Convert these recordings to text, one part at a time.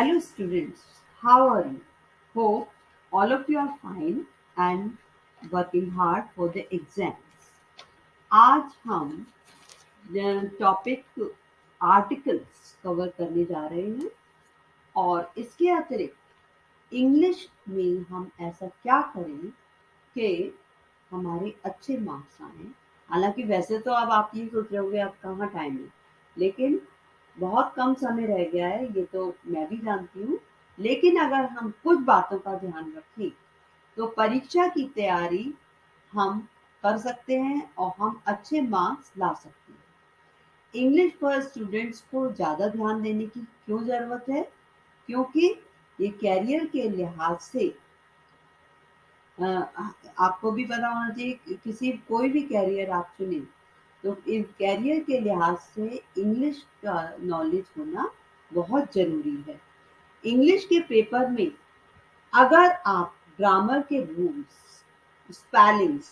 Hello students, how are you? Hope all of you are fine and working hard for the exams. आज हम topic articles cover करने जा रहे हैं और इसके अतिरिक्त इंग्लिश में हम ऐसा क्या करें कि हमारे अच्छे मार्क्स आए। हालांकि वैसे तो अब आप ये सोच रहे होंगे अब कहाँ टाइम है, लेकिन बहुत कम समय रह गया है, ये तो मैं भी जानती हूँ। लेकिन अगर हम कुछ बातों का ध्यान रखें तो परीक्षा की तैयारी हम कर सकते हैं और हम अच्छे मार्क्स ला सकते हैं। इंग्लिश पर स्टूडेंट्स को ज़्यादा ध्यान देने की क्यों ज़रूरत है? क्योंकि ये कैरियर के लिहाज से अ, आपको भी पता होना चाहिए कि किसी कोई भी कैरियर आप चुने तो इस कैरियर के लिहाज से इंग्लिश का नॉलेज होना बहुत ज़रूरी है। इंग्लिश के पेपर में अगर आप ग्रामर के रूल्स, स्पेलिंग्स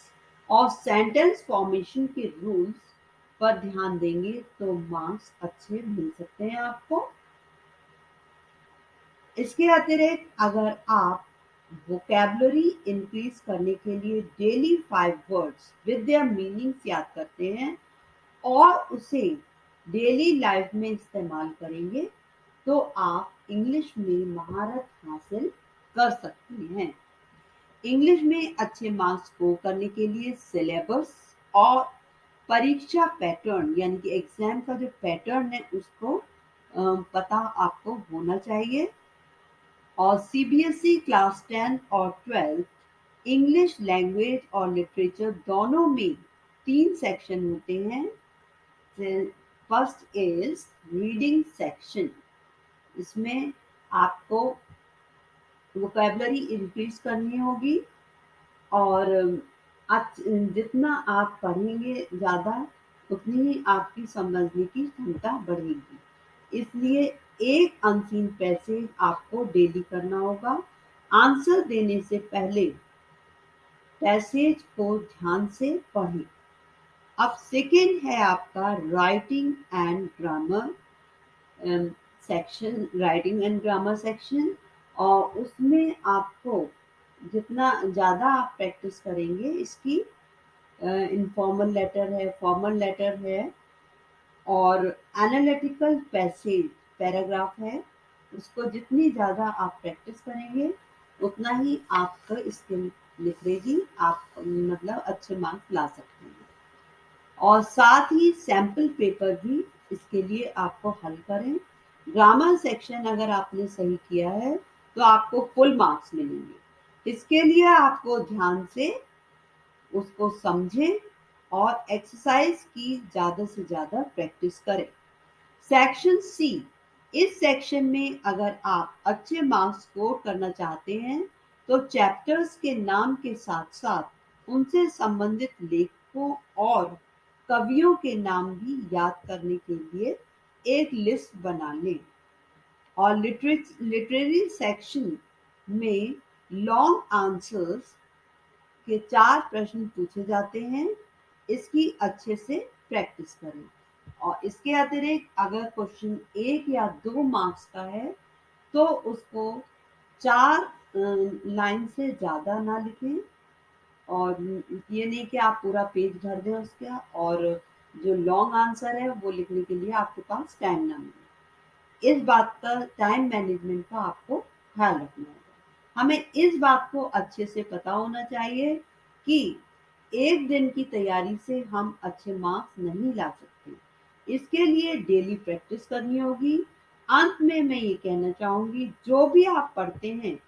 और सेंटेंस फॉर्मेशन के रूल्स पर ध्यान देंगे तो मार्क्स अच्छे मिल सकते हैं आपको। इसके अतिरिक्त अगर आप वोकैबुलरी इंक्रीज करने के लिए daily 5 words with their meanings याद करते हैं और उसे डेली लाइफ में इस्तेमाल करेंगे तो आप इंग्लिश में महारत हासिल कर सकते हैं। इंग्लिश में अच्छे मार्क्स स्कोर करने के लिए सिलेबस और परीक्षा पैटर्न यानी कि एग्जाम का जो पैटर्न है उसको पता आपको होना चाहिए। और सीबीएसई क्लास 10 और 12 इंग्लिश लैंग्वेज और लिटरेचर दोनों में 3 सेक्शन होते हैं। First is reading section. इसमें आपको वोकैबुलरी इंक्रीज करनी होगी और जितना आप पढ़ेंगे ज़्यादा उतनी ही आपकी समझने की क्षमता बढ़ेगी। इसलिए एक अनसीन पैसेज आपको डेली करना होगा। आंसर देने से पहले पैसेज को ध्यान से पढ़ें। अब सेकंड है आपका राइटिंग एंड ग्रामर सेक्शन और उसमें आपको जितना ज़्यादा आप प्रैक्टिस करेंगे इसकी इनफॉर्मल लेटर है, फॉर्मल लेटर है और एनालिटिकल पैसेज पैराग्राफ है। उसको जितनी ज़्यादा आप प्रैक्टिस करेंगे उतना ही आपका स्किल निखरेगी, आप मतलब अच्छे मार्क्स ला सकते हैं। और साथ ही सैंपल पेपर भी इसके लिए आपको हल करें। ग्रामर सेक्शन अगर आपने सही किया है तो आपको फुल मार्क्स मिलेंगे। इसके लिए आपको ध्यान से उसको समझें और एक्सरसाइज की ज़्यादा से ज़्यादा प्रैक्टिस करें। सेक्शन सी, इस सेक्शन में अगर आप अच्छे मार्क्स स्कोर करना चाहते हैं तो चैप्टर्स के नाम के साथ साथ उनसे संबंधित लेखकों और कवियों के नाम भी याद करने के लिए एक लिस्ट बना लें। और लिटरेरी सेक्शन में लॉन्ग आंसर्स के 4 प्रश्न पूछे जाते हैं, इसकी अच्छे से प्रैक्टिस करें। और इसके अतिरिक्त अगर क्वेश्चन 1 या 2 मार्क्स का है तो उसको 4 लाइन से ज़्यादा ना लिखें और ये नहीं कि आप पूरा पेज भर दें उसका और जो लॉन्ग आंसर है वो लिखने के लिए आपके पास टाइम ना मिले। इस बात का टाइम मैनेजमेंट का आपको ख्याल रखना होगा। हमें इस बात को अच्छे से पता होना चाहिए कि एक दिन की तैयारी से हम अच्छे मार्क्स नहीं ला सकते। इसके लिए डेली प्रैक्टिस करनी होगी। अंत में मैं ये कहना चाहूंगी, जो भी आप पढ़ते हैं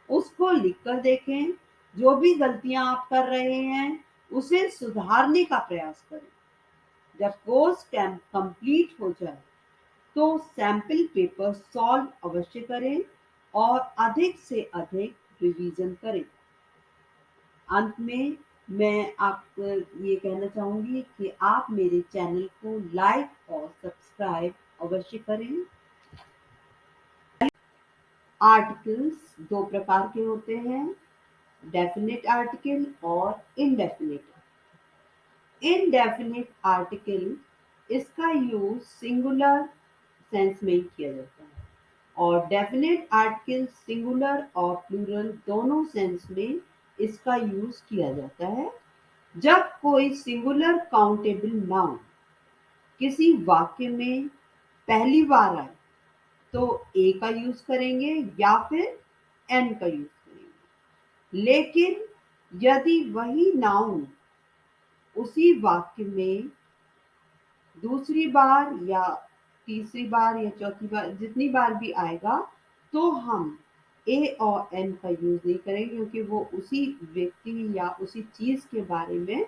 उसको लिख कर देखें। जो भी गलतियां आप कर रहे हैं उसे सुधारने का प्रयास करें। जब कोर्स कंप्लीट हो जाए तो सैंपल पेपर सॉल्व अवश्य करें और अधिक से अधिक रिवीजन करें। अंत में मैं आपको ये कहना चाहूंगी कि आप मेरे चैनल को लाइक और सब्सक्राइब अवश्य करें। आर्टिकल्स 2 प्रकार के होते हैं, डेफिनेट आर्टिकल और इनडेफिनेट। इनडेफिनेट आर्टिकल इसका यूज सिंगुलर सेंस में ही किया जाता है और डेफिनेट आर्टिकल सिंगुलर और प्लूरल दोनों सेंस में इसका यूज किया जाता है। जब कोई सिंगुलर काउंटेबल नाउन किसी वाक्य में पहली बार आए तो ए का यूज करेंगे या फिर एन का यूज करेंगे। लेकिन यदि वही नाउन उसी वाक्य में दूसरी बार या तीसरी बार या चौथी बार जितनी बार भी आएगा तो हम ए और एन का यूज नहीं करेंगे, क्योंकि वो उसी व्यक्ति या उसी चीज के बारे में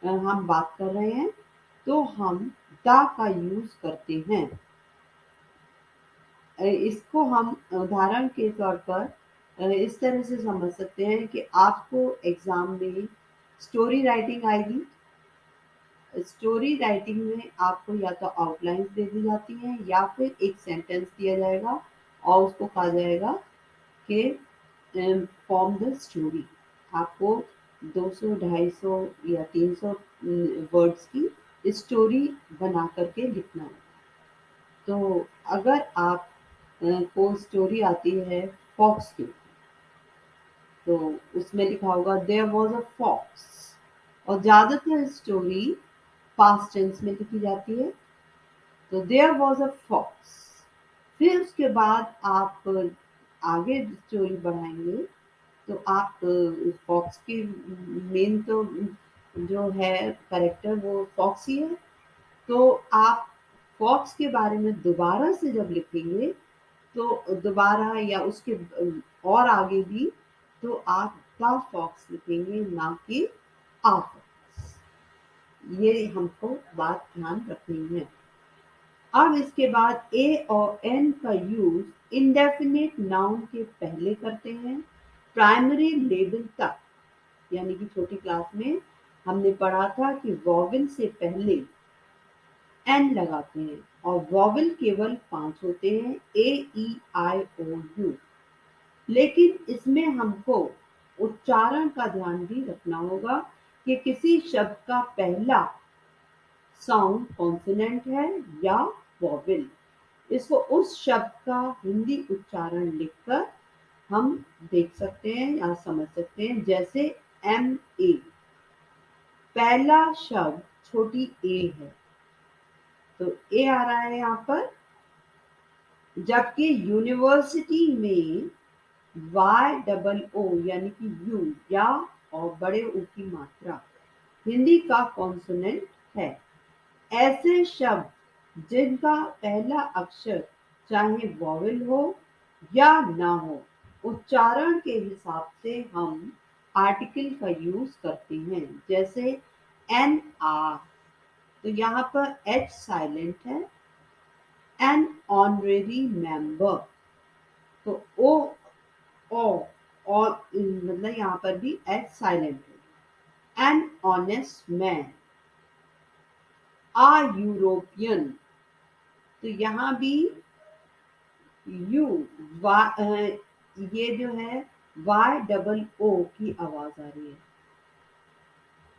हम बात कर रहे हैं, तो हम द का यूज करते हैं। इसको हम उदाहरण के तौर पर इस तरह से समझ सकते हैं कि आपको एग्जाम में स्टोरी राइटिंग आएगी। स्टोरी राइटिंग में आपको या तो आउटलाइन दे दी जाती हैं या फिर एक सेंटेंस दिया जाएगा और उसको कहा जाएगा कि फॉर्म द स्टोरी। आपको 200, 250 या 300 वर्ड्स की स्टोरी बना करके लिखना है। तो अगर आप को स्टोरी आती है फॉक्स की, तो उसमें लिखा होगा देयर वॉज अ फॉक्स, और ज्यादातर स्टोरी पास्ट टेंस में लिखी जाती है, तो देयर वॉज अ फॉक्स। फिर उसके बाद आप आगे स्टोरी बढ़ाएंगे तो आप फॉक्स की मेन तो जो है कैरेक्टर वो फॉक्स ही है, तो आप फॉक्स के बारे में दोबारा से जब लिखेंगे तो दोबारा या उसके और आगे भी तो आप द फॉक्स लिखेंगे, ना कि आ फॉक्स। ये हमको बात ध्यान रखनी है। अब इसके बाद ए और एन का यूज इंडेफिनिट नाउन के पहले करते हैं प्राइमरी लेवल तक। यानी कि छोटी क्लास में हमने पढ़ा था कि वॉवेल से पहले एन लगाते हैं और वॉवेल केवल 5 होते हैं, ए ई आई ओ यू। लेकिन इसमें हमको उच्चारण का ध्यान भी रखना होगा कि किसी शब्द का पहला साउंड कॉन्सोनेंट है या वॉवेल। इसको उस शब्द का हिंदी उच्चारण लिखकर हम देख सकते हैं या समझ सकते हैं। जैसे एम ए, पहला शब्द छोटी ए है तो ए आ रहा है यहाँ पर, जबकि यूनिवर्सिटी में वाई डबल ओ यानी कि यू या और बड़े ओ की मात्रा हिंदी का कॉन्सोनेंट है। ऐसे शब्द जिनका पहला अक्षर चाहे वॉवेल हो या ना हो, उच्चारण के हिसाब से हम आर्टिकल का यूज करते हैं। जैसे एन आर, तो यहाँ पर एच साइलेंट है। एन ऑनरेरी मेंबर, तो ओ और मतलब यहाँ पर भी एच साइलेंट है। An honest man, a European, तो यहाँ भी यू ये जो है वाई डबल ओ की आवाज आ रही है।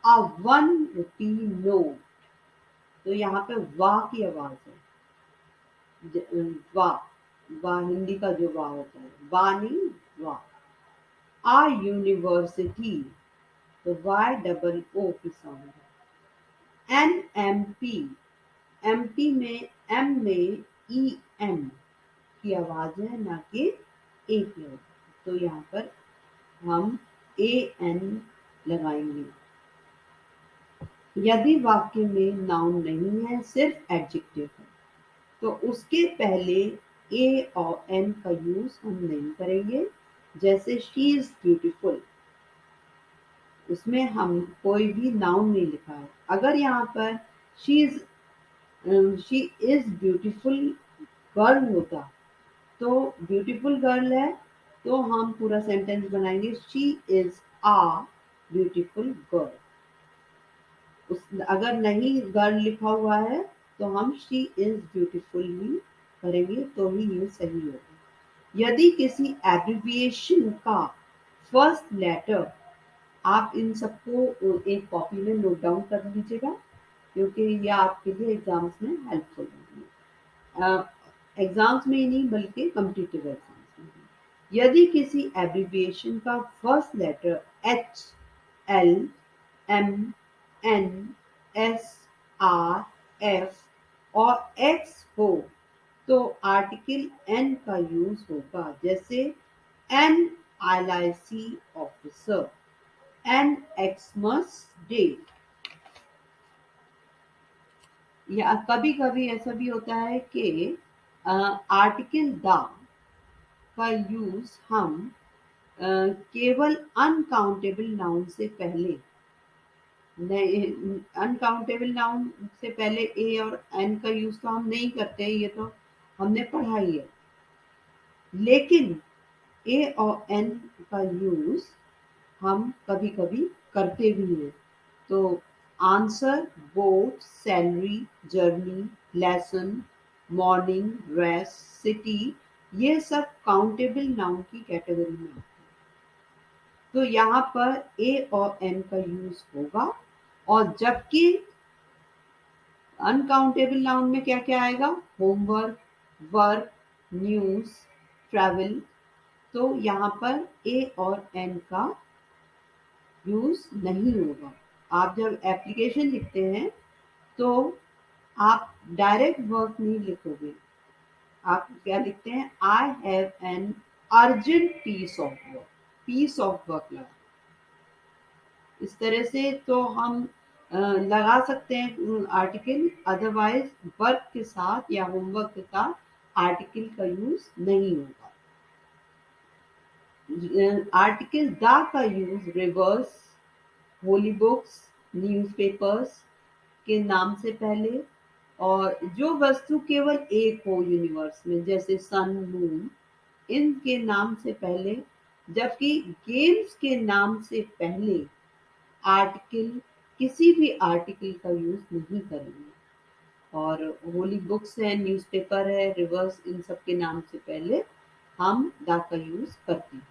अ 1 रुपी नोट, तो यहाँ पे वाह की आवाज है। वाह, वाह हिंदी का जो वाह होता है, वाह नहीं वाह। आ यूनिवर्सिटी, तो वाई डबल ओ की साउंड है। एन एम पी, एम पी में एम में ई एम की आवाज है, ना कि ए की आवाज। तो यहाँ पर हम ए एन लगाएंगे। यदि वाक्य में नाउन नहीं है, सिर्फ एडजेक्टिव है, तो उसके पहले ए और एन का यूज हम नहीं करेंगे। जैसे शी इज ब्यूटीफुल, उसमें हम कोई भी नाउन नहीं लिखा है। अगर यहाँ पर शी इज ब्यूटीफुल गर्ल होता तो ब्यूटीफुल गर्ल है तो हम पूरा सेंटेंस बनाएंगे she is a beautiful girl. अगर नहीं गर्ल लिखा हुआ है तो हम शी इज ब्यूटीफुल ही करेंगे, तो ही ये सही होगा। यदि किसी एब्रिविएशन का फर्स्ट लेटर, आप इन सबको एक कॉपी में नोट डाउन कर लीजिएगा, क्योंकि यह आपके लिए एग्जाम्स में हेल्पफुल होगी। एग्जाम्स में ही नहीं बल्कि कॉम्पिटिटिव एग्जाम्स में भी। यदि किसी एब्रिविएशन का first letter H, L, M, N, S, R, F और एक्स हो तो आर्टिकल एन का यूज होगा। जैसे an LIC officer, an Xmas day. या कभी कभी ऐसा भी होता है कि आर्टिकल द का यूज हम केवल अनकाउंटेबल नाउन से पहले, अनकाउंटेबल नाउन से पहले ए और एन का यूज तो हम नहीं करते, ये तो हमने पढ़ा ही है। लेकिन ए और एन का यूज हम कभी कभी करते भी हैं। तो answer, boat, salary, journey, lesson, morning, rest, city, ये सब काउंटेबल नाउन की कैटेगरी में आते हैं। तो यहाँ पर ए और एन का यूज होगा। और जबकि अनकाउंटेबल नाउन में क्या क्या आएगा? Homework, work, news, travel. तो यहाँ पर ए और एन का यूज नहीं होगा। आप जब एप्लीकेशन लिखते हैं तो आप डायरेक्ट वर्क नहीं लिखोगे। आप क्या लिखते हैं? I have an urgent piece of work, piece of work लगा। इस तरह से तो हम लगा सकते हैं आर्टिकल, अदरवाइज वर्क के साथ या होमवर्क के साथ आर्टिकल का यूज नहीं होगा। आर्टिकल द का use reverse, holy books, newspapers के नाम से पहले, और जो वस्तु केवल एक हो यूनिवर्स में, जैसे सन, मून, इनके नाम से पहले। जबकि गेम्स के नाम से पहले आर्टिकल, किसी भी आर्टिकल का यूज नहीं करेंगे। और होली बुक्स है, न्यूज़पेपर है, रिवर्स, इन सब के नाम से पहले हम द का यूज करते हैं।